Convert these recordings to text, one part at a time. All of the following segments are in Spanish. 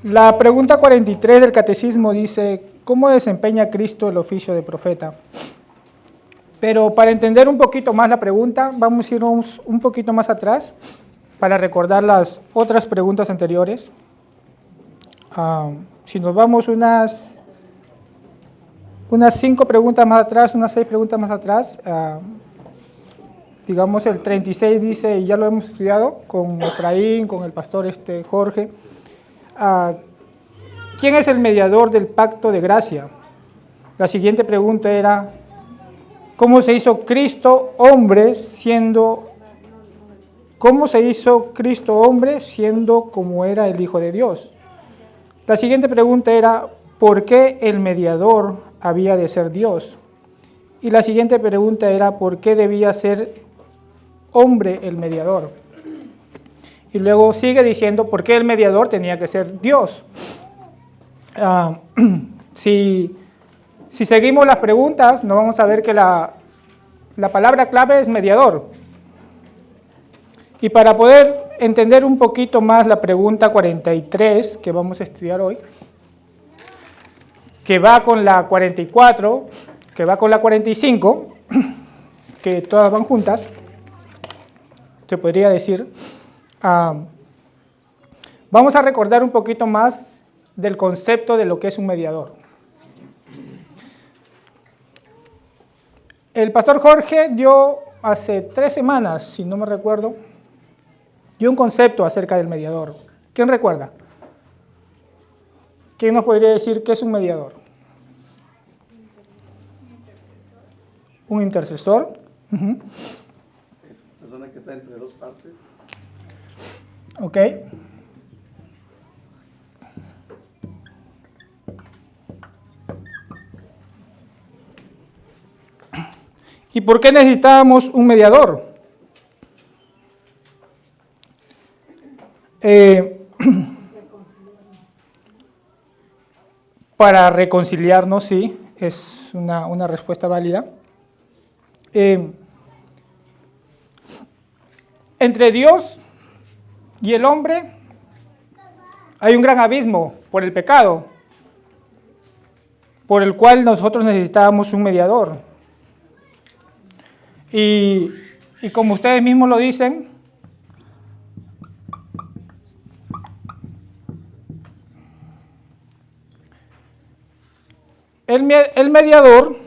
La pregunta 43 del Catecismo dice, ¿cómo desempeña Cristo el oficio de profeta? Pero para entender un poquito más la pregunta, vamos a irnos un poquito más atrás para recordar las otras preguntas anteriores. Si nos vamos unas 5 preguntas más atrás, unas 6 preguntas más atrás, digamos el 36 dice, y ya lo hemos estudiado con Efraín, con el pastor Jorge, ¿quién es el mediador del pacto de gracia? La siguiente pregunta era, ¿cómo se hizo Cristo hombre siendo como era el Hijo de Dios? La siguiente pregunta era, ¿por qué el mediador había de ser Dios? Y la siguiente pregunta era, ¿por qué debía ser hombre el mediador? Y luego sigue diciendo, ¿por qué el mediador tenía que ser Dios? Si seguimos las preguntas, nos vamos a ver que la palabra clave es mediador. Y para poder entender un poquito más la pregunta 43 que vamos a estudiar hoy, que va con la 44, que va con la 45, que todas van juntas, se podría decir, vamos a recordar un poquito más del concepto de lo que es un mediador. El pastor Jorge dio hace 3 semanas, si no me recuerdo, dio un concepto acerca del mediador. ¿Quién recuerda? ¿Quién nos podría decir qué es un mediador? Un intercesor. Es una persona que está entre dos partes. Ok. ¿Y por qué necesitábamos un mediador? Para reconciliarnos, sí, es una respuesta válida. Entre Dios y el hombre hay un gran abismo por el pecado, por el cual nosotros necesitábamos un mediador. Y como ustedes mismos lo dicen, el mediador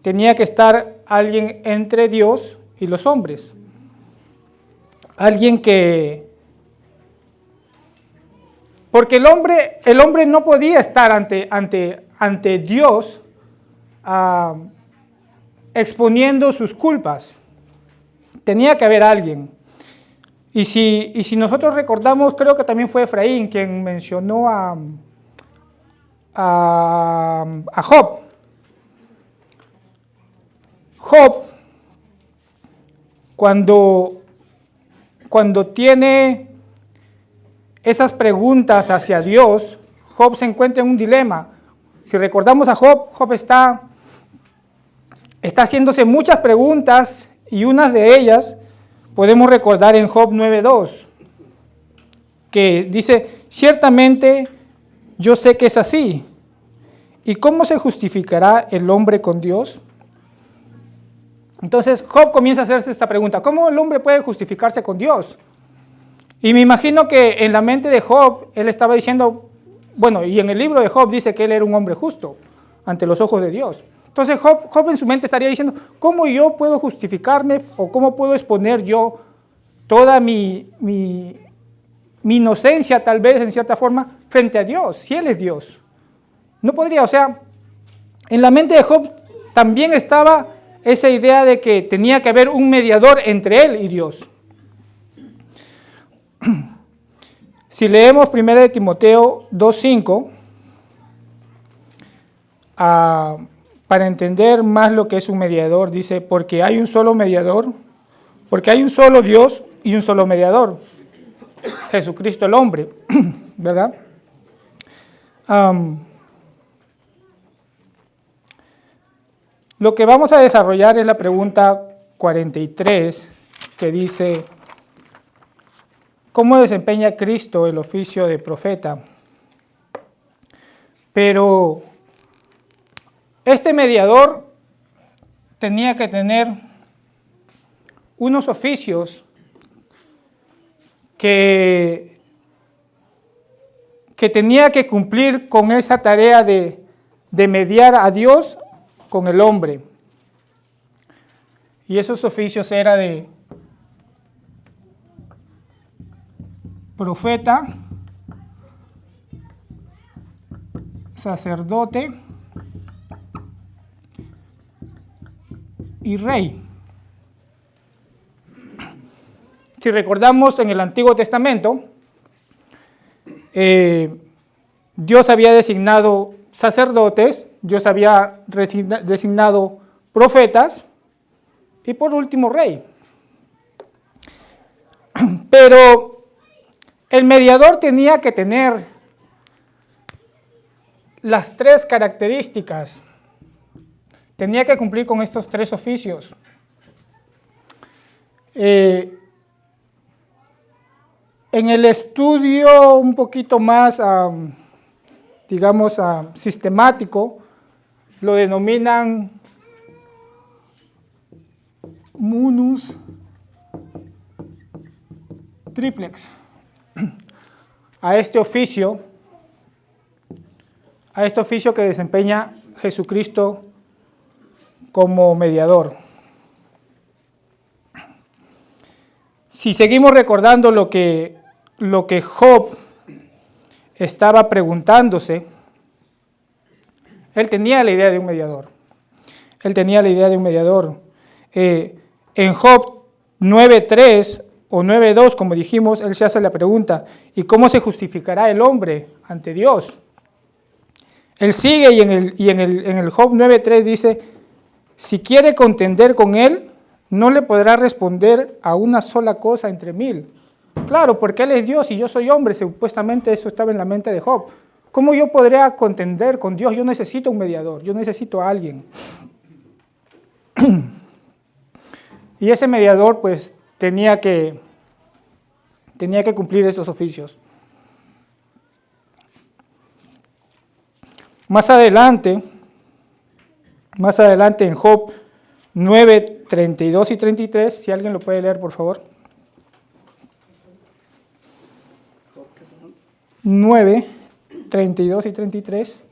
tenía que estar alguien entre Dios y los hombres. Alguien que... Porque el hombre no podía estar ante Dios exponiendo sus culpas. Tenía que haber alguien. Y si nosotros recordamos, creo que también fue Efraín quien mencionó a Job. Job, cuando tiene esas preguntas hacia Dios, Job se encuentra en un dilema. Si recordamos a Job, Job está haciéndose muchas preguntas y unas de ellas podemos recordar en Job 9:2, que dice, ciertamente yo sé que es así. ¿Y cómo se justificará el hombre con Dios? Entonces Job comienza a hacerse esta pregunta, ¿cómo el hombre puede justificarse con Dios? Y me imagino que en la mente de Job, él estaba diciendo, bueno, y en el libro de Job dice que él era un hombre justo ante los ojos de Dios. Entonces Job en su mente estaría diciendo, ¿cómo yo puedo justificarme o cómo puedo exponer yo toda mi inocencia, tal vez en cierta forma, frente a Dios, si Él es Dios? No podría, o sea, en la mente de Job también estaba esa idea de que tenía que haber un mediador entre él y Dios. Si leemos 1 Timoteo 2:5, para entender más lo que es un mediador, dice, porque hay un solo mediador, porque hay un solo Dios y un solo mediador, Jesucristo el hombre, ¿verdad? Lo que vamos a desarrollar es la pregunta 43, que dice, cómo desempeña Cristo el oficio de profeta. Pero este mediador tenía que tener unos oficios que tenía que cumplir con esa tarea de mediar a Dios con el hombre. Y esos oficios eran de profeta, sacerdote y rey. Si recordamos en el Antiguo Testamento, Dios había designado sacerdotes, Dios había designado profetas y por último rey. Pero el mediador tenía que tener las tres características, tenía que cumplir con estos tres oficios. En el estudio un poquito más, digamos, sistemático, lo denominan munus triplex. A este oficio que desempeña Jesucristo como mediador. Si seguimos recordando lo que Job estaba preguntándose, él tenía la idea de un mediador. En Job 9.3 o 9.2, como dijimos, él se hace la pregunta, ¿y cómo se justificará el hombre ante Dios? Él sigue y en el Job 9.3 dice, si quiere contender con él, no le podrá responder a una sola cosa entre mil. Claro, porque él es Dios y yo soy hombre, supuestamente eso estaba en la mente de Job. ¿Cómo yo podría contender con Dios? Yo necesito un mediador, yo necesito a alguien. Y ese mediador pues tenía que cumplir esos oficios. Más adelante en Job 9, 32 y 33, si alguien lo puede leer, por favor. 9, 32 y 33.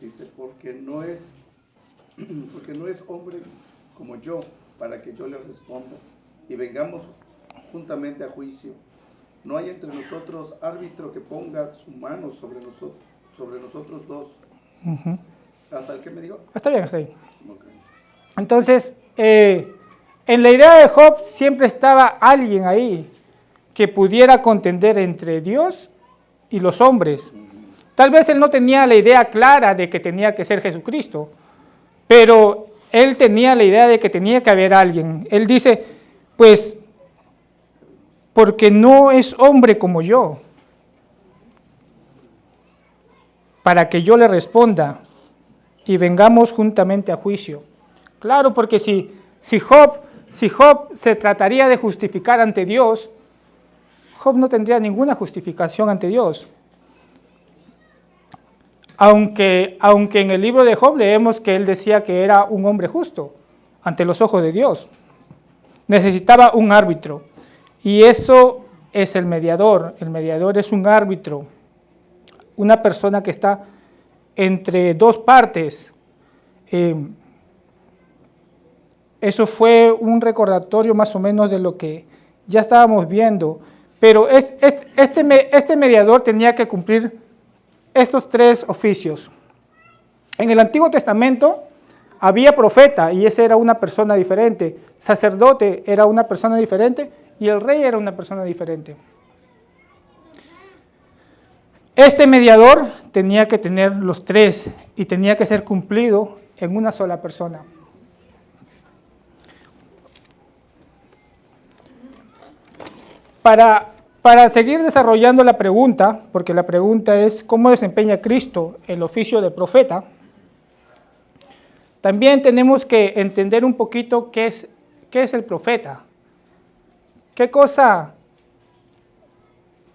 Dice, porque no es hombre como yo, para que yo le responda, y vengamos juntamente a juicio. No hay entre nosotros árbitro que ponga su mano sobre nosotros dos. Uh-huh. ¿Hasta el que me dijo? Está bien, Rey. Okay. Entonces, en la idea de Job siempre estaba alguien ahí que pudiera contender entre Dios y los hombres. Tal vez él no tenía la idea clara de que tenía que ser Jesucristo, pero él tenía la idea de que tenía que haber alguien. Él dice, pues, porque no es hombre como yo, para que yo le responda y vengamos juntamente a juicio. Claro, porque si Job se trataría de justificar ante Dios, Job no tendría ninguna justificación ante Dios. Aunque en el libro de Job leemos que él decía que era un hombre justo ante los ojos de Dios. Necesitaba un árbitro. Y eso es el mediador. El mediador es un árbitro, una persona que está entre dos partes. Eso fue un recordatorio más o menos de lo que ya estábamos viendo. Pero este mediador tenía que cumplir estos tres oficios. En el Antiguo Testamento había profeta y ese era una persona diferente. Sacerdote era una persona diferente. Y el rey era una persona diferente. Este mediador tenía que tener los tres y tenía que ser cumplido en una sola persona. Para seguir desarrollando la pregunta, porque la pregunta es ¿cómo desempeña Cristo el oficio de profeta? también tenemos que entender un poquito qué es el profeta. ¿Qué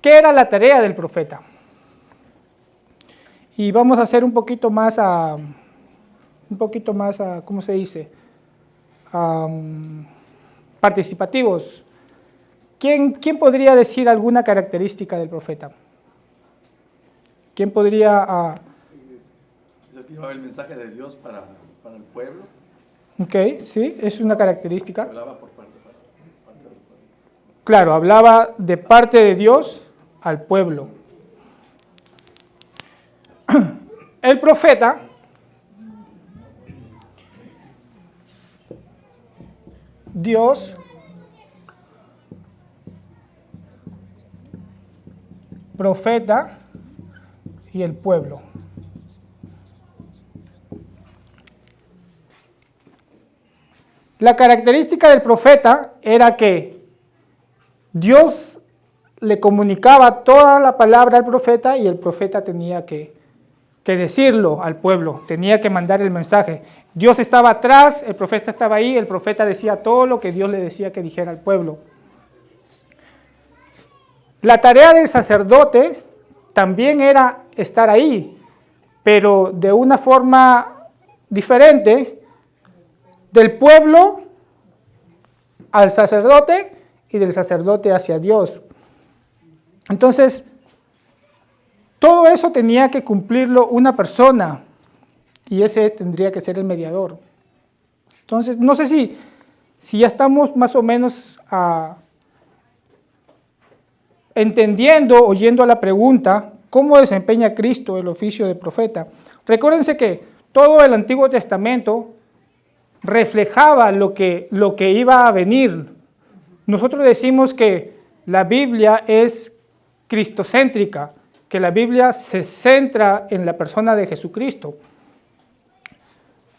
era la tarea del profeta? Y vamos a hacer un poquito más, ¿cómo se dice? Participativos. ¿Quién podría decir alguna característica del profeta? ¿Quién podría...? Llevaba el mensaje de Dios para el pueblo. Ok, sí, es una característica. Hablaba por parte del pueblo. Claro, hablaba de parte de Dios al pueblo. El profeta Dios profeta y el pueblo. La característica del profeta era que Dios le comunicaba toda la palabra al profeta y el profeta tenía que decirlo al pueblo, tenía que mandar el mensaje. Dios estaba atrás, el profeta estaba ahí, el profeta decía todo lo que Dios le decía que dijera al pueblo. La tarea del sacerdote también era estar ahí, pero de una forma diferente, del pueblo al sacerdote y del sacerdote hacia Dios. Entonces, todo eso tenía que cumplirlo una persona y ese tendría que ser el mediador. Entonces, no sé si ya estamos más o menos entendiendo, oyendo a la pregunta, ¿cómo desempeña Cristo el oficio de profeta? Recuérdense que todo el Antiguo Testamento reflejaba lo que iba a venir. Nosotros decimos que la Biblia es cristocéntrica, que la Biblia se centra en la persona de Jesucristo.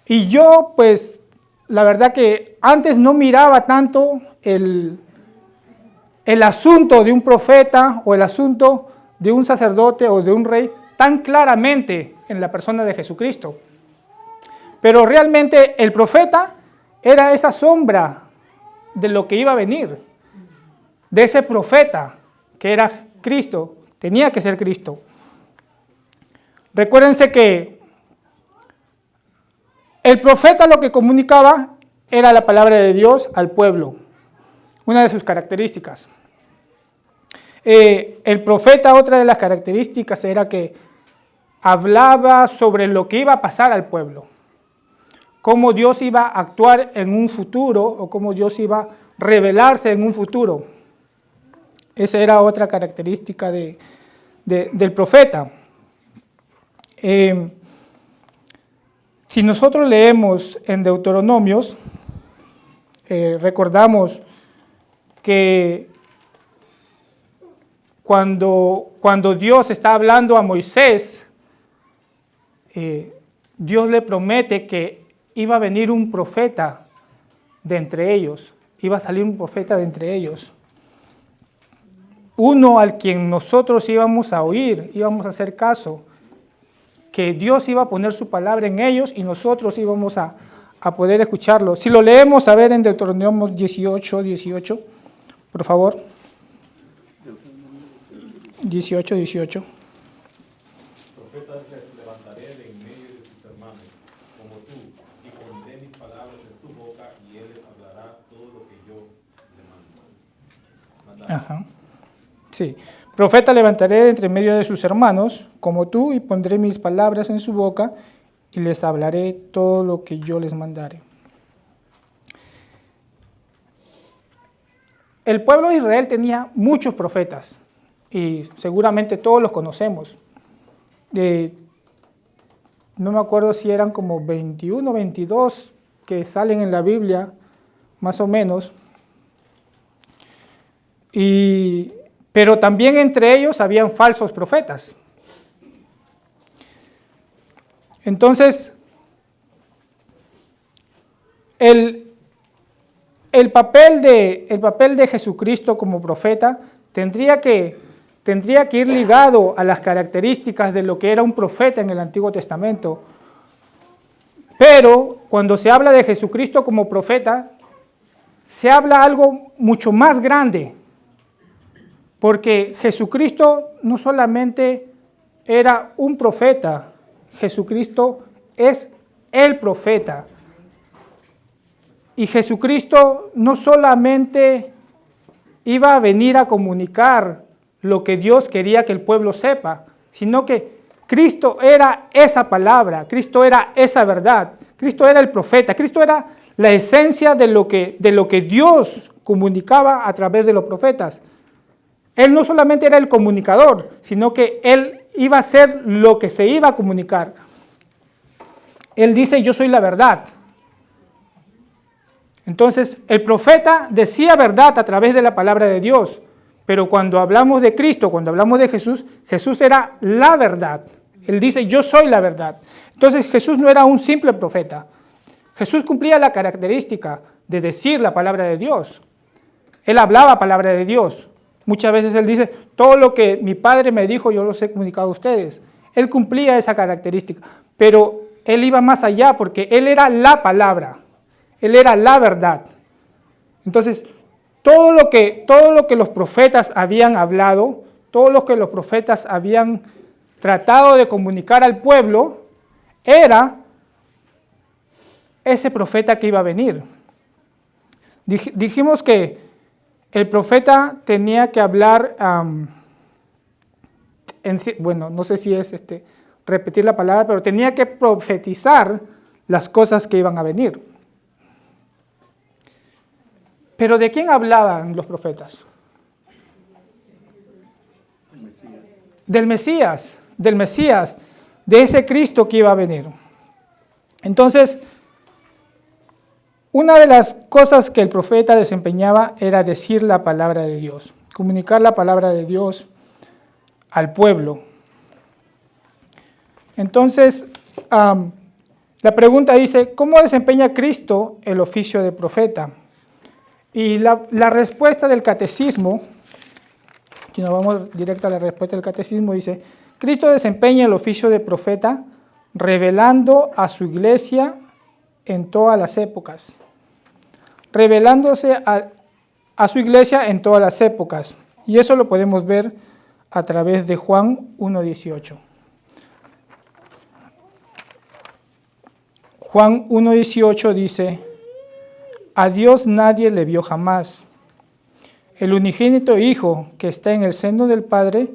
Y yo, pues, la verdad que antes no miraba tanto el asunto de un profeta o el asunto de un sacerdote o de un rey tan claramente en la persona de Jesucristo. Pero realmente el profeta era esa sombra de lo que iba a venir, de ese profeta que era Cristo, tenía que ser Cristo. Recuérdense que el profeta lo que comunicaba era la palabra de Dios al pueblo, una de sus características. El profeta, otra de las características era que hablaba sobre lo que iba a pasar al pueblo, cómo Dios iba a actuar en un futuro o cómo Dios iba a revelarse en un futuro. Esa era otra característica del profeta. Si nosotros leemos en Deuteronomios, recordamos que cuando Dios está hablando a Moisés, Dios le promete que iba a venir un profeta de entre ellos, iba a salir un profeta de entre ellos. Uno al quien nosotros íbamos a oír, íbamos a hacer caso, que Dios iba a poner su palabra en ellos y nosotros íbamos a poder escucharlo. Si lo leemos, a ver en Deuteronomio 18, por favor. 18. Profetas les levantaré de en medio de sus hermanos, como tú, y pondré mis palabras en su boca, y él les hablará todo lo que yo le mando. Ajá. Sí. Profeta levantaré de entre medio de sus hermanos, como tú, y pondré mis palabras en su boca, y les hablaré todo lo que yo les mandare. El pueblo de Israel tenía muchos profetas, y seguramente todos los conocemos. No me acuerdo si eran como 21 o 22 que salen en la Biblia, más o menos. Pero también entre ellos habían falsos profetas. Entonces, el papel de Jesucristo como profeta tendría que ir ligado a las características de lo que era un profeta en el Antiguo Testamento. Pero cuando se habla de Jesucristo como profeta, se habla algo mucho más grande, porque Jesucristo no solamente era un profeta, Jesucristo es el profeta. Y Jesucristo no solamente iba a venir a comunicar lo que Dios quería que el pueblo sepa, sino que Cristo era esa palabra, Cristo era esa verdad, Cristo era el profeta, Cristo era la esencia de lo que Dios comunicaba a través de los profetas. Él no solamente era el comunicador, sino que Él iba a ser lo que se iba a comunicar. Él dice, yo soy la verdad. Entonces, el profeta decía verdad a través de la palabra de Dios, pero cuando hablamos de Cristo, cuando hablamos de Jesús, Jesús era la verdad. Él dice, yo soy la verdad. Entonces, Jesús no era un simple profeta. Jesús cumplía la característica de decir la palabra de Dios. Él hablaba palabra de Dios. Muchas veces Él dice, todo lo que mi Padre me dijo, yo los he comunicado a ustedes. Él cumplía esa característica, pero Él iba más allá porque Él era la palabra. Él era la verdad. Entonces, todo lo que los profetas habían hablado, todo lo que los profetas habían tratado de comunicar al pueblo, era ese profeta que iba a venir. Dijimos que el profeta tenía que hablar, bueno, no sé si es repetir la palabra, pero tenía que profetizar las cosas que iban a venir. Pero ¿de quién hablaban los profetas? Del Mesías, de ese Cristo que iba a venir. Entonces, una de las cosas que el profeta desempeñaba era decir la palabra de Dios, comunicar la palabra de Dios al pueblo. Entonces, la pregunta dice, ¿cómo desempeña Cristo el oficio de profeta? Y la respuesta del catecismo, si nos vamos directo a la respuesta del catecismo, dice, Cristo desempeña el oficio de profeta revelando a su iglesia en todas las épocas. Revelándose a su iglesia en todas las épocas. Y eso lo podemos ver a través de Juan 1:18. Juan 1:18 dice, a Dios nadie le vio jamás. El unigénito Hijo que está en el seno del Padre,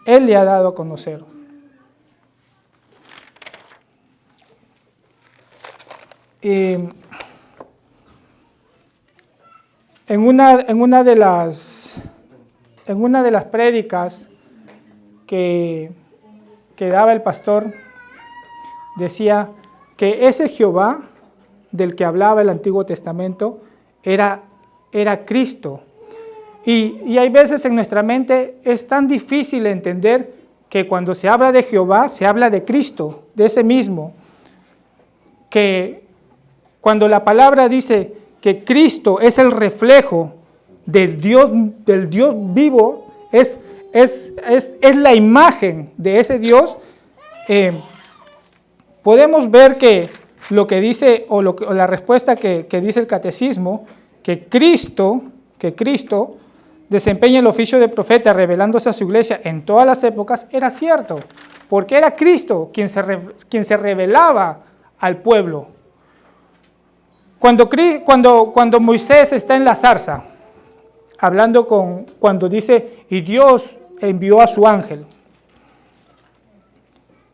Él le ha dado a conocer. En una de las prédicas que daba el pastor, decía que ese Jehová del que hablaba el Antiguo Testamento era Cristo. Y hay veces en nuestra mente es tan difícil entender que cuando se habla de Jehová, se habla de Cristo, de ese mismo. Que cuando la palabra dice que Cristo es el reflejo del Dios vivo, es la imagen de ese Dios, podemos ver que lo que dice, o la respuesta que dice el catecismo, que Cristo desempeña el oficio de profeta revelándose a su iglesia en todas las épocas, era cierto, porque era Cristo quien se revelaba al pueblo. Cuando Moisés está en la zarza, cuando dice, y Dios envió a su ángel,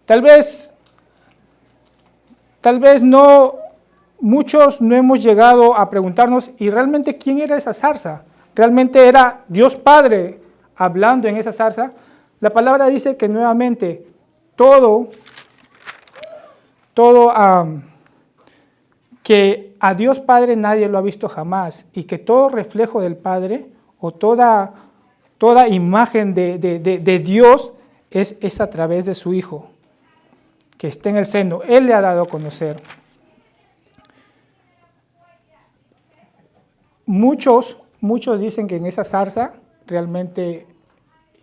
tal vez muchos no hemos llegado a preguntarnos, ¿y realmente quién era esa zarza? ¿Realmente era Dios Padre hablando en esa zarza? La palabra dice que nuevamente que a Dios Padre nadie lo ha visto jamás, y que todo reflejo del Padre o toda imagen de Dios es a través de su Hijo, que está en el seno. Él le ha dado a conocer. Muchos dicen que en esa zarza realmente,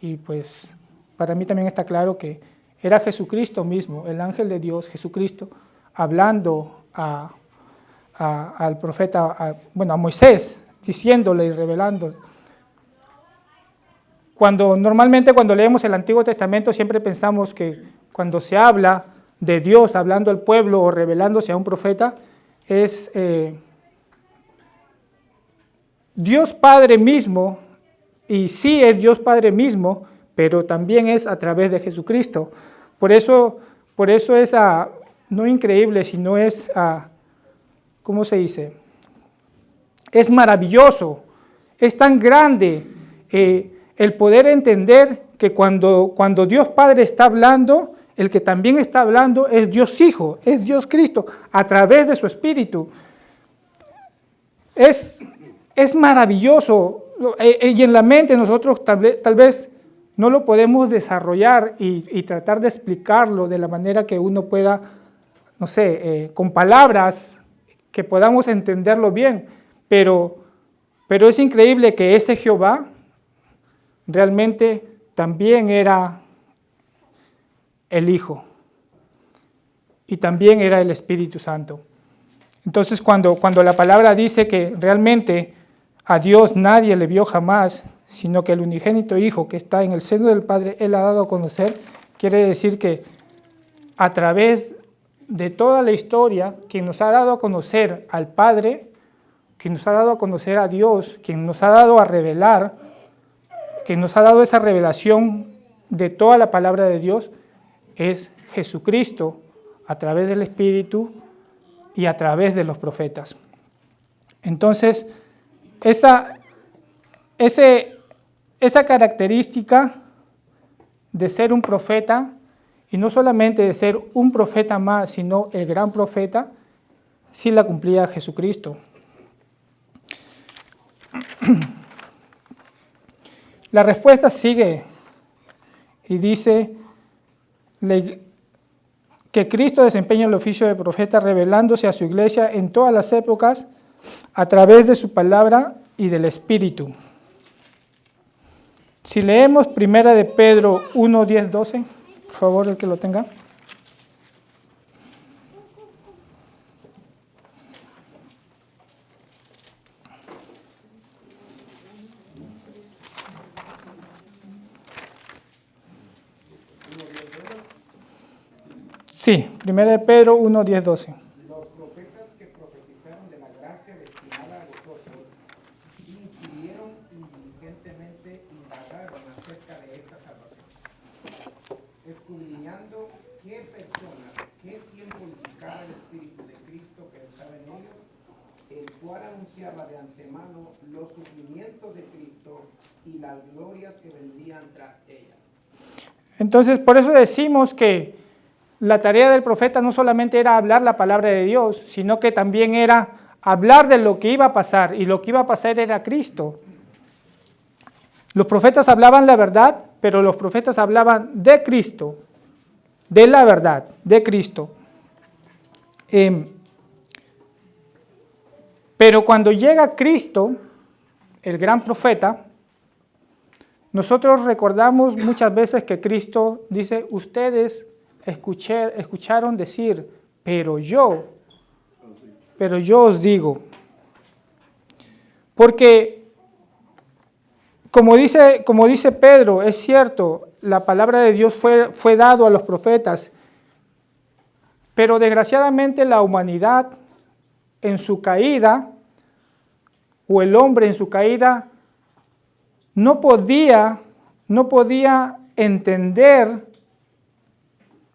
y pues para mí también está claro que era Jesucristo mismo, el ángel de Dios, Jesucristo, hablando al profeta, a Moisés, diciéndole y revelando. Normalmente cuando leemos el Antiguo Testamento siempre pensamos que cuando se habla de Dios hablando al pueblo o revelándose a un profeta, es Dios Padre mismo, y sí es Dios Padre mismo, pero también es a través de Jesucristo. Por eso es no increíble, sino es, ¿cómo se dice? Es maravilloso, es tan grande el poder entender que cuando Dios Padre está hablando, el que también está hablando es Dios Hijo, es Dios Cristo, a través de su Espíritu. Es maravilloso, y en la mente nosotros tal vez no lo podemos desarrollar y tratar de explicarlo de la manera que uno pueda, no sé, con palabras que podamos entenderlo bien, pero es increíble que ese Jehová realmente también era el Hijo y también era el Espíritu Santo. Entonces cuando la palabra dice que realmente a Dios nadie le vio jamás, sino que el unigénito Hijo que está en el seno del Padre, Él ha dado a conocer, quiere decir que a través de toda la historia, quien nos ha dado a conocer al Padre, quien nos ha dado a conocer a Dios, quien nos ha dado a revelar, quien nos ha dado esa revelación de toda la palabra de Dios, es Jesucristo, a través del Espíritu y a través de los profetas. Entonces, esa característica de ser un profeta, y no solamente de ser un profeta más, sino el gran profeta, sí la cumplía Jesucristo. La respuesta sigue y dice que Cristo desempeña el oficio de profeta revelándose a su iglesia en todas las épocas a través de su palabra y del Espíritu. Si leemos 1 de Pedro 1, 10, 12, por favor, el que lo tenga. Sí, 1 de Pedro 1, 10, 12. Los profetas que profetizaron de la gracia destinada a vosotros inquirieron y diligentemente indagaron acerca de esta salvación, escudriñando qué personas, qué tiempo indicaba el Espíritu de Cristo que estaba en ellos, el cual anunciaba de antemano los sufrimientos de Cristo y las glorias que vendrían tras ellas. Entonces, por eso decimos que la tarea del profeta no solamente era hablar la palabra de Dios, sino que también era hablar de lo que iba a pasar, y lo que iba a pasar era Cristo. Los profetas hablaban la verdad, pero los profetas hablaban de Cristo, de la verdad, de Cristo. Pero cuando llega Cristo, el gran profeta, nosotros recordamos muchas veces que Cristo dice, ustedes escucharon decir, pero yo os digo. Porque, como dice Pedro, es cierto, la palabra de Dios fue dado a los profetas, pero desgraciadamente la humanidad en su caída, o el hombre en su caída, no podía entender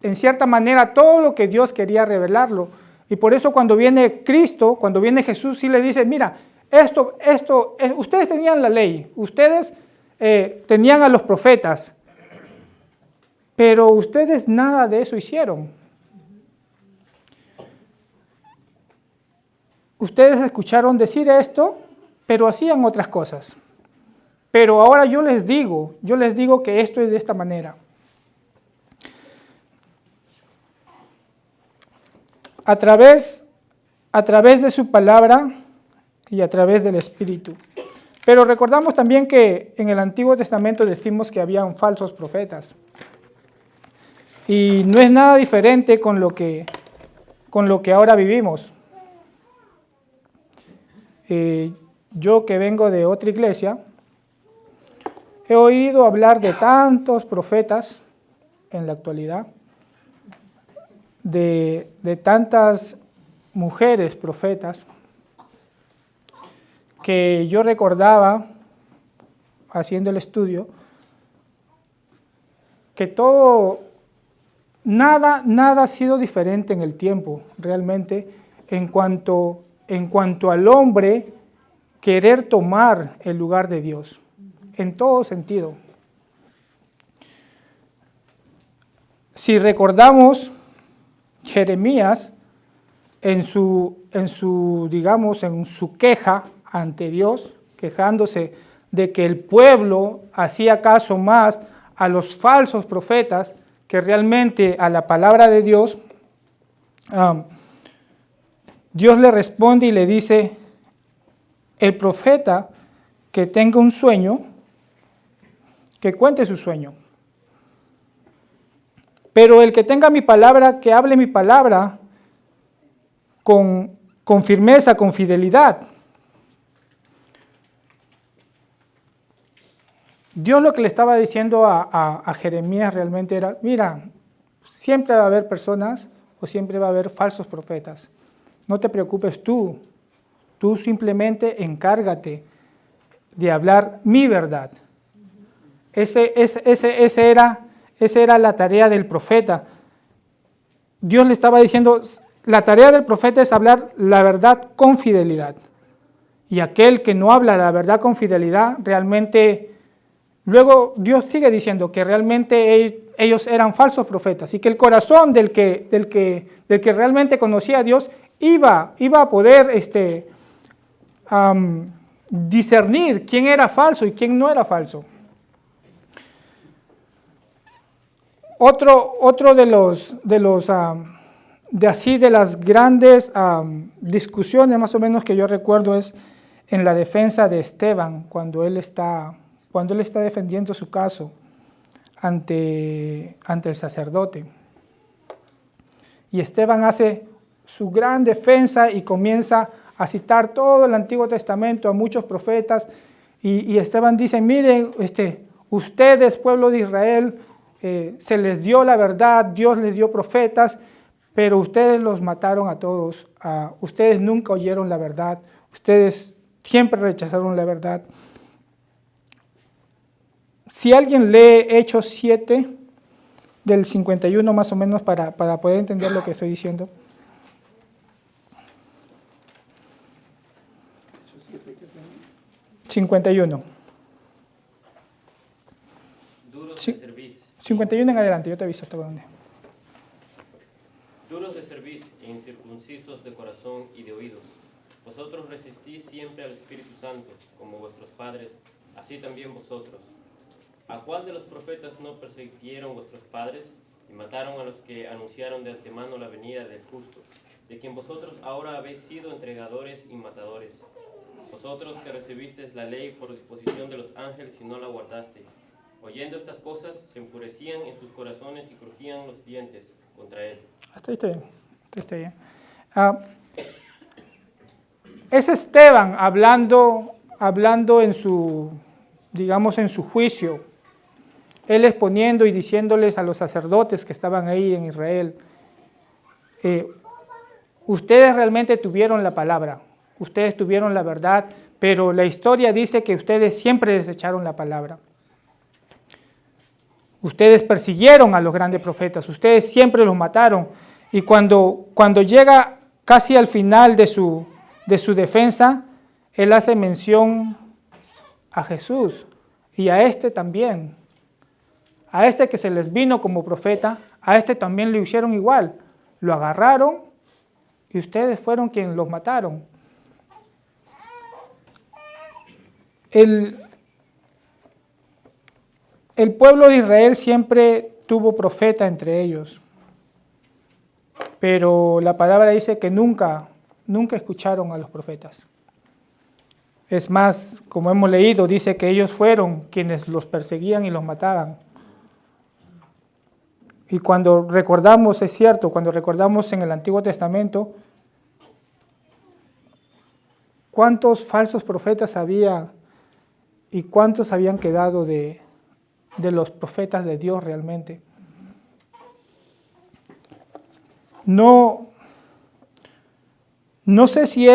en cierta manera todo lo que Dios quería revelarlo. Y por eso cuando viene Cristo, cuando viene Jesús, sí le dice, mira, ustedes tenían la ley, ustedes tenían a los profetas, pero ustedes nada de eso hicieron. Ustedes escucharon decir esto, pero hacían otras cosas. Pero ahora yo les digo que esto es de esta manera. A través de su palabra y a través del Espíritu. Pero recordamos también que en el Antiguo Testamento decimos que habían falsos profetas. Y no es nada diferente con lo que con lo que ahora vivimos. Yo que vengo de otra iglesia, he oído hablar de tantos profetas en la actualidad, de tantas mujeres profetas, que yo recordaba, haciendo el estudio, que nada ha sido diferente en el tiempo, realmente, en cuanto al hombre querer tomar el lugar de Dios, en todo sentido. Si recordamos, Jeremías, en su queja ante Dios, quejándose de que el pueblo hacía caso más a los falsos profetas que realmente a la palabra de Dios, Dios le responde y le dice: el profeta que tenga un sueño, que cuente su sueño. Pero el que tenga mi palabra, que hable mi palabra con firmeza, con fidelidad. Dios lo que le estaba diciendo a Jeremías realmente era: mira, siempre va a haber personas o siempre va a haber falsos profetas. No te preocupes tú simplemente encárgate de hablar mi verdad. Esa era la tarea del profeta. Dios le estaba diciendo: la tarea del profeta es hablar la verdad con fidelidad. Y aquel que no habla la verdad con fidelidad, realmente, luego Dios sigue diciendo que realmente ellos eran falsos profetas y que el corazón del que realmente conocía a Dios iba a poder discernir quién era falso y quién no era falso. Otro de las grandes discusiones más o menos que yo recuerdo es en la defensa de Esteban, cuando él está defendiendo su caso ante el sacerdote. Y Esteban hace su gran defensa y comienza a citar todo el Antiguo Testamento, a muchos profetas, y Esteban dice: miren, ustedes, pueblo de Israel, se les dio la verdad, Dios les dio profetas, pero ustedes los mataron a todos, ustedes nunca oyeron la verdad, ustedes siempre rechazaron la verdad. Si alguien lee Hechos 7, del 51 más o menos, para poder entender lo que estoy diciendo. 51. Duros de cerviz. 51 en adelante, yo te aviso hasta dónde. Duros de cerviz e incircuncisos de corazón y de oídos. Vosotros resistís siempre al Espíritu Santo, como vuestros padres, así también vosotros. ¿A cuál de los profetas no persiguieron vuestros padres y mataron a los que anunciaron de antemano la venida del justo, de quien vosotros ahora habéis sido entregadores y matadores? Vosotros que recibisteis la ley por disposición de los ángeles y no la guardasteis. Oyendo estas cosas, se enfurecían en sus corazones y crujían los dientes contra él. Hasta ahí está bien. Es Esteban hablando en su juicio. Él exponiendo y diciéndoles a los sacerdotes que estaban ahí en Israel: ustedes realmente tuvieron la palabra, ustedes tuvieron la verdad, pero la historia dice que ustedes siempre desecharon la palabra. Ustedes persiguieron a los grandes profetas, ustedes siempre los mataron. Y cuando llega casi al final de su defensa, él hace mención a Jesús y a también. A que se les vino como profeta, a también lo hicieron igual. Lo agarraron y ustedes fueron quienes los mataron. El pueblo de Israel siempre tuvo profeta entre ellos, pero la palabra dice que nunca escucharon a los profetas. Es más, como hemos leído, dice que ellos fueron quienes los perseguían y los mataban. Y cuando recordamos, es cierto, cuando recordamos en el Antiguo Testamento, ¿cuántos falsos profetas había y cuántos habían quedado de los profetas de Dios realmente? No sé si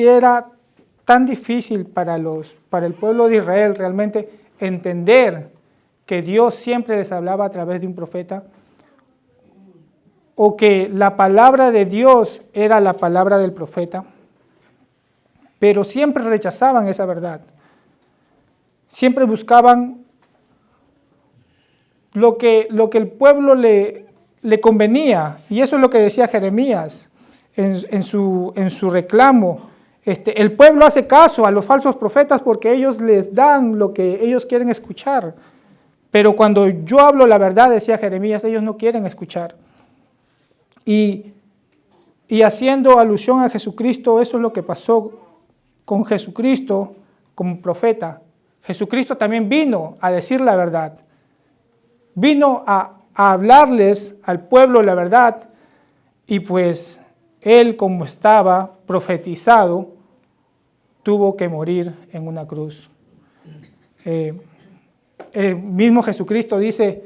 era tan difícil para el pueblo de Israel realmente entender que Dios siempre les hablaba a través de un profeta, o que la palabra de Dios era la palabra del profeta, pero siempre rechazaban esa verdad. Siempre buscaban lo que el pueblo le convenía, y eso es lo que decía Jeremías en su reclamo. El pueblo hace caso a los falsos profetas porque ellos les dan lo que ellos quieren escuchar, pero cuando yo hablo la verdad, decía Jeremías, ellos no quieren escuchar. Y haciendo alusión a Jesucristo, eso es lo que pasó con Jesucristo como profeta. Jesucristo también vino a decir la verdad, vino a hablarles al pueblo la verdad, y pues él, como estaba profetizado, tuvo que morir en una cruz. El mismo Jesucristo dice,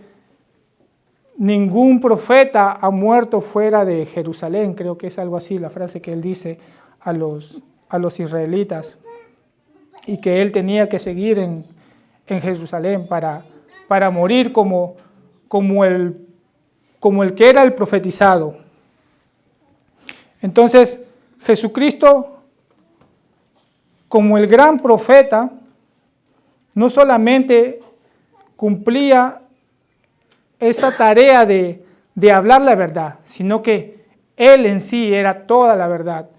ningún profeta ha muerto fuera de Jerusalén, creo que es algo así la frase que él dice a los israelitas, y que él tenía que seguir en Jerusalén para morir como el que era el profetizado. Entonces, Jesucristo, como el gran profeta, no solamente cumplía esa tarea de hablar la verdad, sino que él en sí era toda la verdad.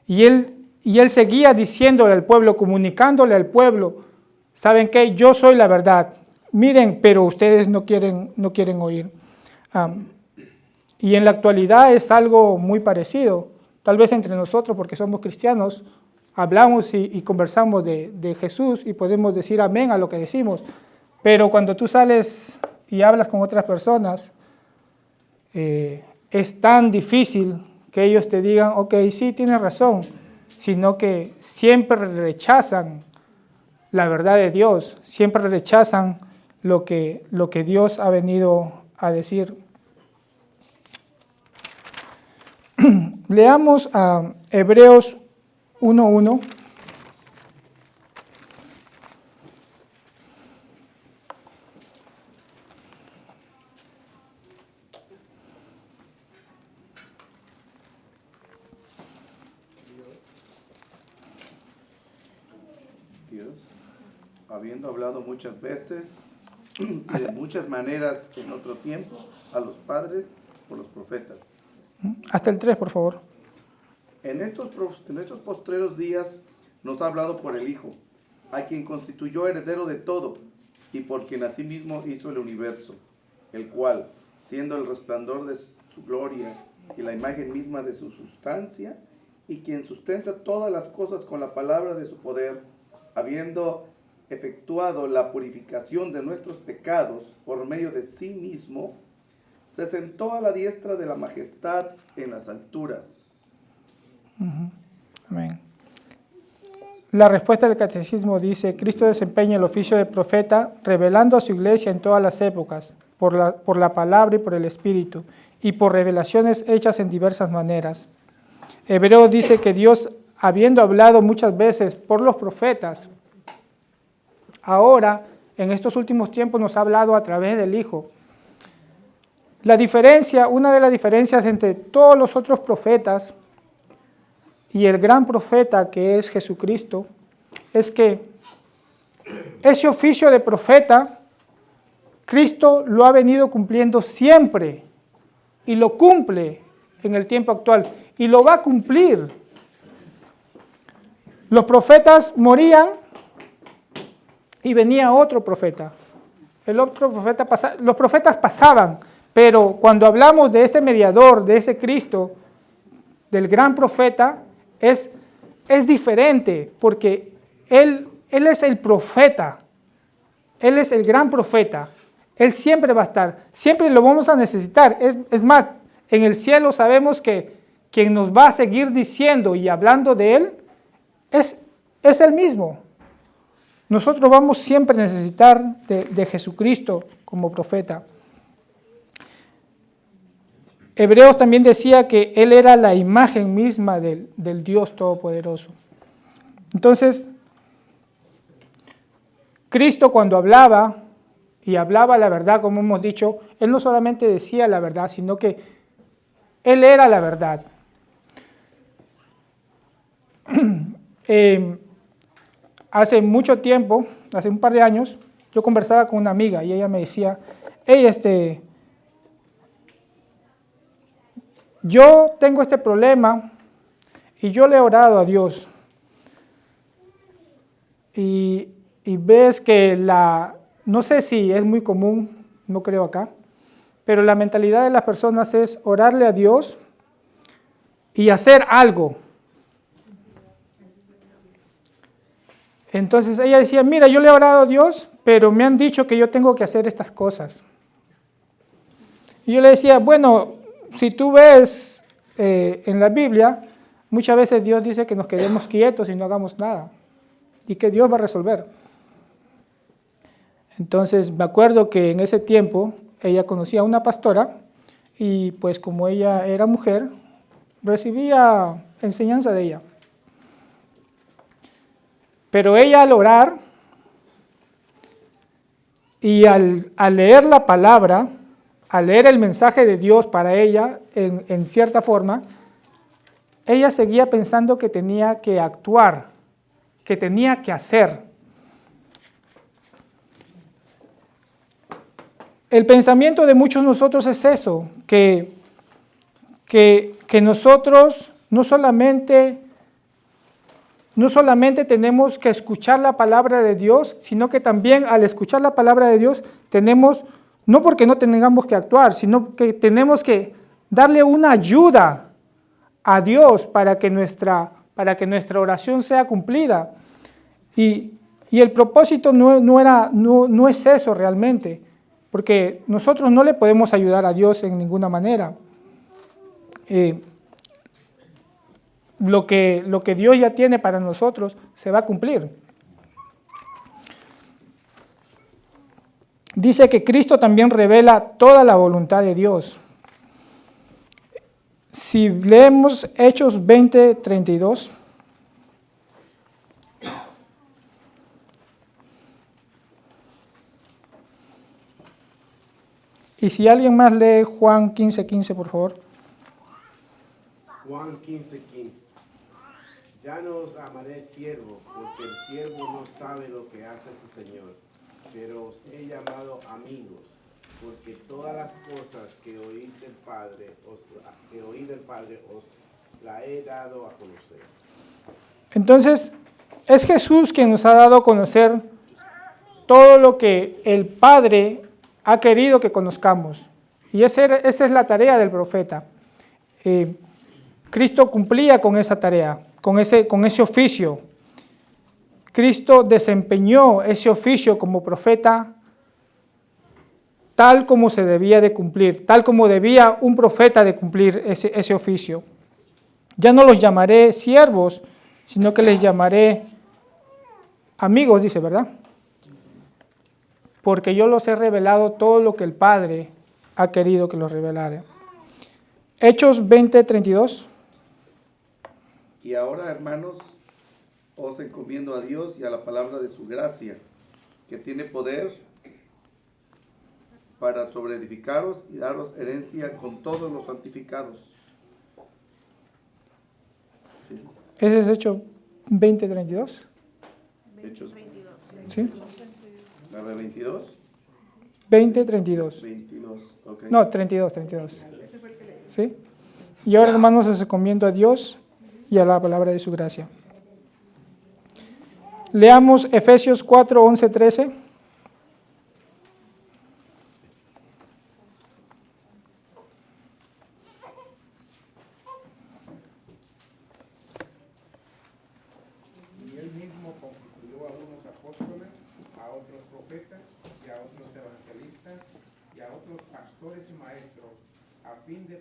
Y él seguía diciéndole al pueblo, comunicándole al pueblo, ¿saben qué? Yo soy la verdad. Miren, pero ustedes no quieren oír. Y en la actualidad es algo muy parecido. Tal vez entre nosotros, porque somos cristianos, hablamos y conversamos de Jesús y podemos decir amén a lo que decimos. Pero cuando tú sales y hablas con otras personas, es tan difícil que ellos te digan, ok, sí, tienes razón, sino que siempre rechazan la verdad de Dios, siempre rechazan lo que Dios ha venido a decir. Leamos a Hebreos 1:1. Dios, habiendo hablado muchas veces y de muchas maneras en otro tiempo a los padres por los profetas. Hasta el 3, por favor. En estos postreros días nos ha hablado por el Hijo, a quien constituyó heredero de todo, y por quien asimismo hizo el universo, el cual, siendo el resplandor de su gloria y la imagen misma de su sustancia, y quien sustenta todas las cosas con la palabra de su poder, habiendo efectuado la purificación de nuestros pecados por medio de sí mismo, se sentó a la diestra de la majestad en las alturas. Amén. La respuesta del catecismo dice, Cristo desempeña el oficio de profeta, revelando a su iglesia en todas las épocas, por la palabra y por el Espíritu, y por revelaciones hechas en diversas maneras. Hebreo dice que Dios, habiendo hablado muchas veces por los profetas, ahora, en estos últimos tiempos, nos ha hablado a través del Hijo. Una de las diferencias entre todos los otros profetas y el gran profeta que es Jesucristo, es que ese oficio de profeta, Cristo lo ha venido cumpliendo siempre y lo cumple en el tiempo actual y lo va a cumplir. Los profetas morían y venía otro profeta. Los profetas pasaban, pero cuando hablamos de ese mediador, de ese Cristo, del gran profeta, es diferente, porque Él es el profeta, Él es el gran profeta, Él siempre va a estar, siempre lo vamos a necesitar. Es más, en el cielo sabemos que quien nos va a seguir diciendo y hablando de Él es Él mismo. Nosotros vamos siempre a necesitar de Jesucristo como profeta. Hebreos también decía que Él era la imagen misma del Dios Todopoderoso. Entonces, Cristo cuando hablaba, y hablaba la verdad, como hemos dicho, Él no solamente decía la verdad, sino que Él era la verdad. Hace mucho tiempo, hace un par de años, yo conversaba con una amiga y ella me decía, hey, yo tengo este problema y yo le he orado a Dios. Y ves que no sé si es muy común, no creo acá, pero la mentalidad de las personas es orarle a Dios y hacer algo. Entonces ella decía, mira, yo le he orado a Dios, pero me han dicho que yo tengo que hacer estas cosas. Y yo le decía, bueno, si tú ves en la Biblia, muchas veces Dios dice que nos quedemos quietos y no hagamos nada, y que Dios va a resolver. Entonces me acuerdo que en ese tiempo ella conocía a una pastora, y pues como ella era mujer, recibía enseñanza de ella. Pero ella al orar y al leer la palabra, al leer el mensaje de Dios para ella, en cierta forma, ella seguía pensando que tenía que actuar, que tenía que hacer. El pensamiento de muchos de nosotros es eso, que nosotros no solamente tenemos que escuchar la palabra de Dios, sino que también al escuchar la palabra de Dios tenemos, no porque no tengamos que actuar, sino que tenemos que darle una ayuda a Dios para que nuestra oración sea cumplida. Y el propósito no es eso realmente, porque nosotros no le podemos ayudar a Dios en ninguna manera. Lo que Dios ya tiene para nosotros se va a cumplir. Dice que Cristo también revela toda la voluntad de Dios. Si leemos Hechos 20:32. Y si alguien más lee Juan 15:15, por favor. Juan 15:15. Ya no os amaré siervo, porque el siervo no sabe lo que hace su Señor, pero os he llamado amigos, porque todas las cosas que oí del Padre os la he dado a conocer. Entonces, es Jesús quien nos ha dado a conocer todo lo que el Padre ha querido que conozcamos. Y esa es la tarea del profeta. Cristo cumplía con esa tarea, con ese oficio. Cristo desempeñó ese oficio como profeta tal como se debía de cumplir, tal como debía un profeta de cumplir ese oficio. Ya no los llamaré siervos, sino que les llamaré amigos, dice, ¿verdad? Porque yo los he revelado todo lo que el Padre ha querido que los revelara. Hechos 20:32. Y ahora, hermanos, os encomiendo a Dios y a la palabra de su gracia, que tiene poder para sobreedificaros y daros herencia con todos los santificados. Sí, sí, sí. Ese es Hechos 20:32. Hechos. ¿Sí? ¿La de 22? 20:32. 22, ok. No, 32. ¿Sí? Y ahora, hermanos, os encomiendo a Dios y a la palabra de su gracia. Leamos Efesios 4:11-13. Y él mismo constituyó a unos apóstoles, a otros profetas y a otros evangelistas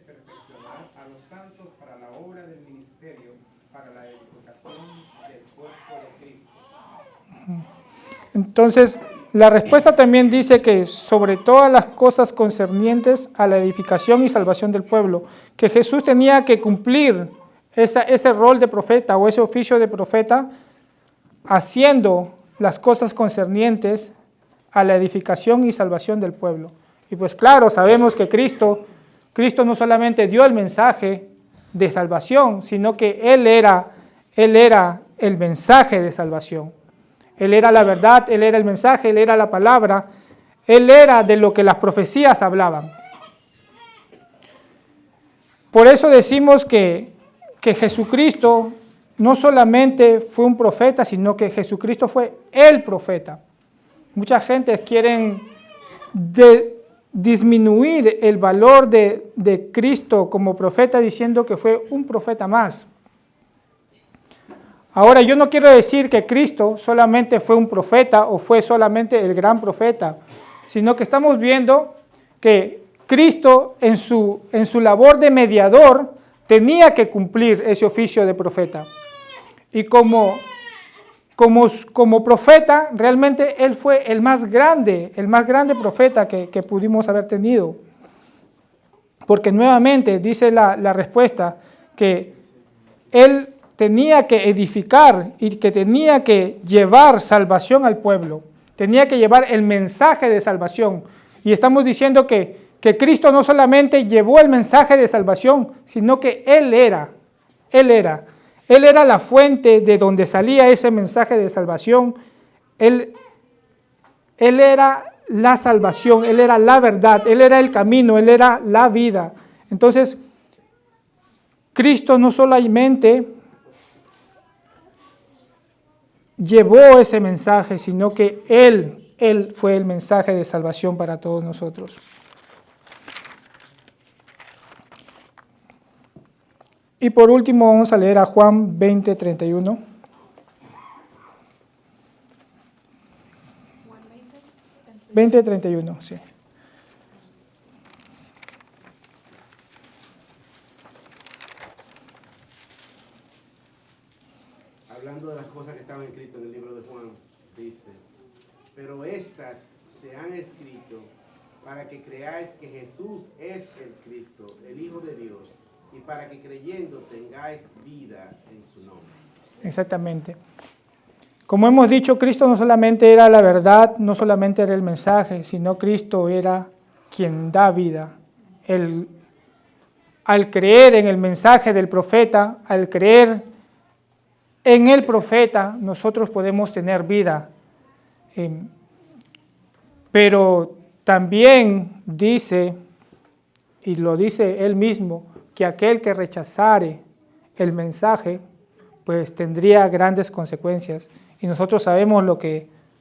perfeccionar a los santos para la obra del ministerio, para la edificación del cuerpo de Cristo. Entonces, la respuesta también dice que sobre todas las cosas concernientes a la edificación y salvación del pueblo, que Jesús tenía que cumplir ese rol de profeta o ese oficio de profeta, haciendo las cosas concernientes a la edificación y salvación del pueblo. Y pues claro, sabemos que Cristo no solamente dio el mensaje de salvación, sino que Él era el mensaje de salvación. Él era la verdad, Él era el mensaje, Él era la palabra, Él era de lo que las profecías hablaban. Por eso decimos que Jesucristo no solamente fue un profeta, sino que Jesucristo fue el profeta. Mucha gente quieren disminuir el valor de Cristo como profeta diciendo que fue un profeta más. Ahora, yo no quiero decir que Cristo solamente fue un profeta o fue solamente el gran profeta, sino que estamos viendo que Cristo en su labor de mediador tenía que cumplir ese oficio de profeta. Y como profeta, realmente Él fue el más grande profeta que pudimos haber tenido. Porque nuevamente dice la respuesta que Él tenía que edificar y que tenía que llevar salvación al pueblo. Tenía que llevar el mensaje de salvación. Y estamos diciendo que Cristo no solamente llevó el mensaje de salvación, sino que Él era la fuente de donde salía ese mensaje de salvación. Él era la salvación, Él era la verdad, Él era el camino, Él era la vida. Entonces, Cristo no solamente llevó ese mensaje, sino que Él fue el mensaje de salvación para todos nosotros. Y por último vamos a leer a Juan 20:31. Juan 20:31, sí. Hablando de las cosas que estaban escritas en el libro de Juan, dice, pero estas se han escrito para que creáis que Jesús es el Cristo, el Hijo de Dios, y para que creyendo tengáis vida en su nombre. Exactamente. Como hemos dicho, Cristo no solamente era la verdad, no solamente era el mensaje, sino Cristo era quien da vida. Al creer en el mensaje del profeta, al creer en el profeta, nosotros podemos tener vida. Pero también dice, y lo dice él mismo, que aquel que rechazare el mensaje, pues tendría grandes consecuencias. Y nosotros sabemos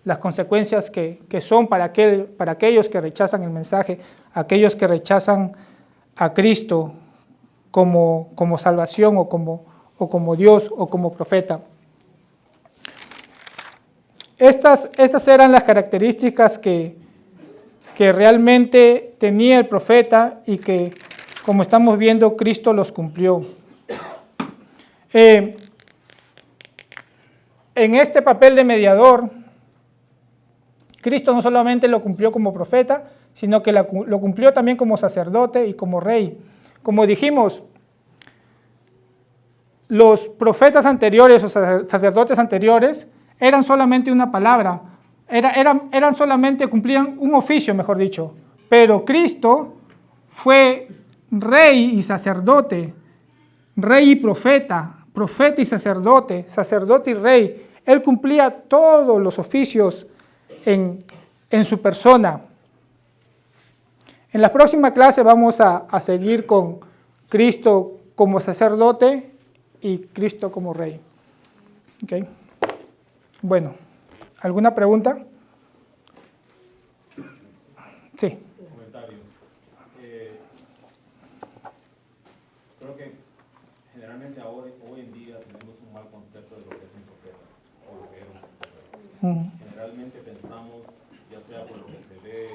las consecuencias que son para aquellos que rechazan el mensaje, aquellos que rechazan a Cristo como salvación o como Dios o como profeta. Estas eran las características que realmente tenía el profeta y que, como estamos viendo, Cristo los cumplió. En este papel de mediador, Cristo no solamente lo cumplió como profeta, sino que lo cumplió también como sacerdote y como rey. Como dijimos, los profetas anteriores o sacerdotes anteriores eran solamente una palabra, eran solamente, cumplían un oficio, mejor dicho, pero Cristo fue rey y sacerdote, rey y profeta y sacerdote y rey. Él cumplía todos los oficios en su persona. En la próxima clase vamos a seguir con Cristo como sacerdote y Cristo como rey. ¿Okay? Bueno, ¿alguna pregunta? Sí. Comentario. Creo que generalmente hoy en día tenemos un mal concepto de lo que es un profeta o lo que era un profeta. Generalmente pensamos, ya sea por lo que se ve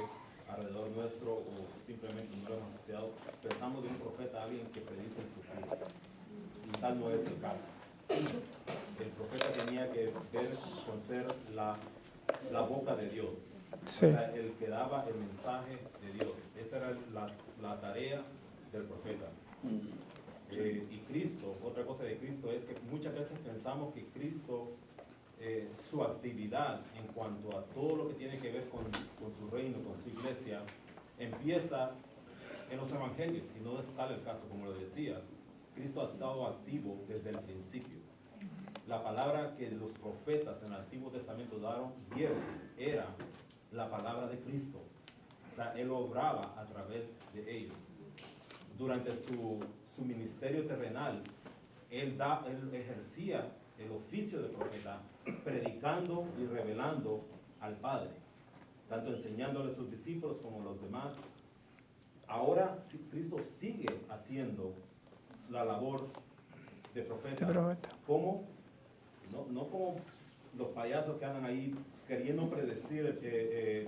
alrededor nuestro o simplemente no lo hemos estudiado, pensamos de un profeta a alguien que predice el futuro. Y tal no es el caso. El profeta tenía que ver con ser la boca de Dios. Sí. O sea, el que daba el mensaje de Dios. Esa era la tarea del profeta. Y Cristo, otra cosa de Cristo es que muchas veces pensamos que Cristo, su actividad en cuanto a todo lo que tiene que ver con su reino, con su iglesia, empieza en los evangelios, y no es tal el caso como lo decías. Cristo ha estado activo desde el principio. La palabra que los profetas en el Antiguo Testamento dieron era la palabra de Cristo. O sea, Él obraba a través de ellos. Durante su ministerio terrenal, él ejercía el oficio de profeta, predicando y revelando al Padre, tanto enseñándole a sus discípulos como a los demás. Ahora Cristo sigue haciendo la labor de profeta. ¿Cómo? No como los payasos que andan ahí queriendo predecir el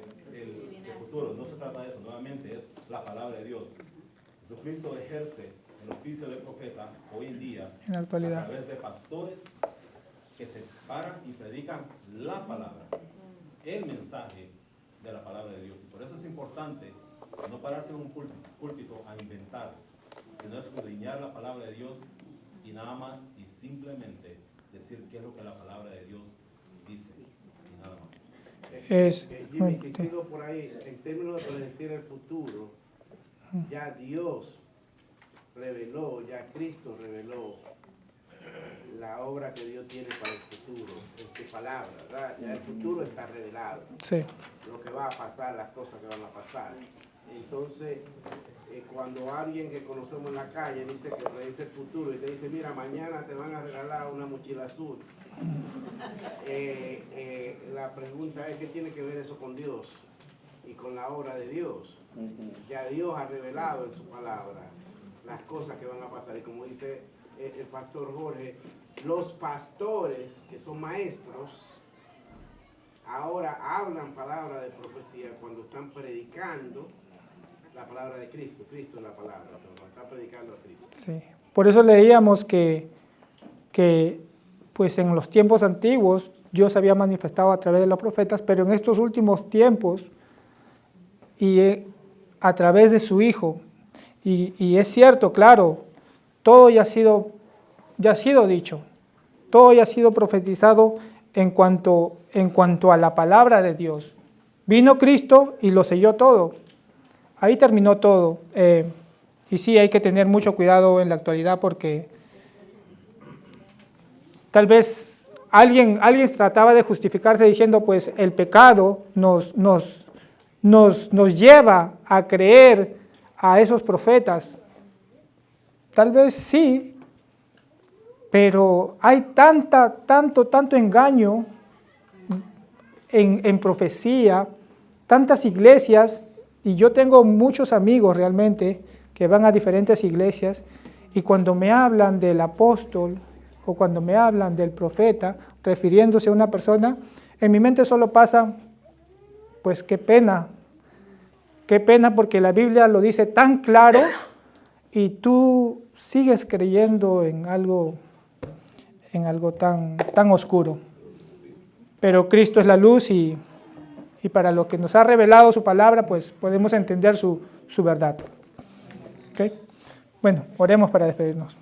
futuro. No se trata de eso, nuevamente es la palabra de Dios. Jesucristo ejerce el oficio de profeta hoy en día En la actualidad. a través de pastores que se paran y predican la palabra, el mensaje de la palabra de Dios. Y por eso es importante no pararse en un púlpito a inventar, sino escudriñar la palabra de Dios y nada más y simplemente decir qué es lo que la palabra de Dios dice y nada más. Jimmy, si sigo por ahí, en términos de predecir el futuro, ya Dios reveló, ya Cristo reveló la obra que Dios tiene para el futuro, en su palabra, ¿verdad? Ya el futuro está revelado. Sí. Lo que va a pasar, las cosas que van a pasar. Entonces, cuando alguien que conocemos en la calle dice que predice el futuro y te dice, mira, mañana te van a regalar una mochila azul, la pregunta es, ¿qué tiene que ver eso con Dios y con la obra de Dios? Ya Dios ha revelado en su palabra las cosas que van a pasar. Y como dice el pastor Jorge, los pastores que son maestros ahora hablan palabra de profecía cuando están predicando la palabra de Cristo. Cristo es la palabra, cuando están predicando a Cristo. Sí. Por eso leíamos que pues en los tiempos antiguos Dios había manifestado a través de los profetas, pero en estos últimos tiempos y a través de su Hijo. Y es cierto, claro, todo ya ha sido dicho, todo ya ha sido profetizado en cuanto a la palabra de Dios. Vino Cristo y lo selló todo. Ahí terminó todo. Y sí, hay que tener mucho cuidado en la actualidad porque tal vez alguien trataba de justificarse diciendo, pues el pecado nos lleva a creer a esos profetas. Tal vez sí, pero hay tanto engaño en profecía, tantas iglesias, y yo tengo muchos amigos realmente que van a diferentes iglesias, y cuando me hablan del apóstol o cuando me hablan del profeta, refiriéndose a una persona, en mi mente solo pasa, pues qué pena porque la Biblia lo dice tan claro y tú sigues creyendo en algo tan oscuro. Pero Cristo es la luz y para lo que nos ha revelado su palabra, pues podemos entender su verdad. ¿Okay? Bueno, oremos para despedirnos.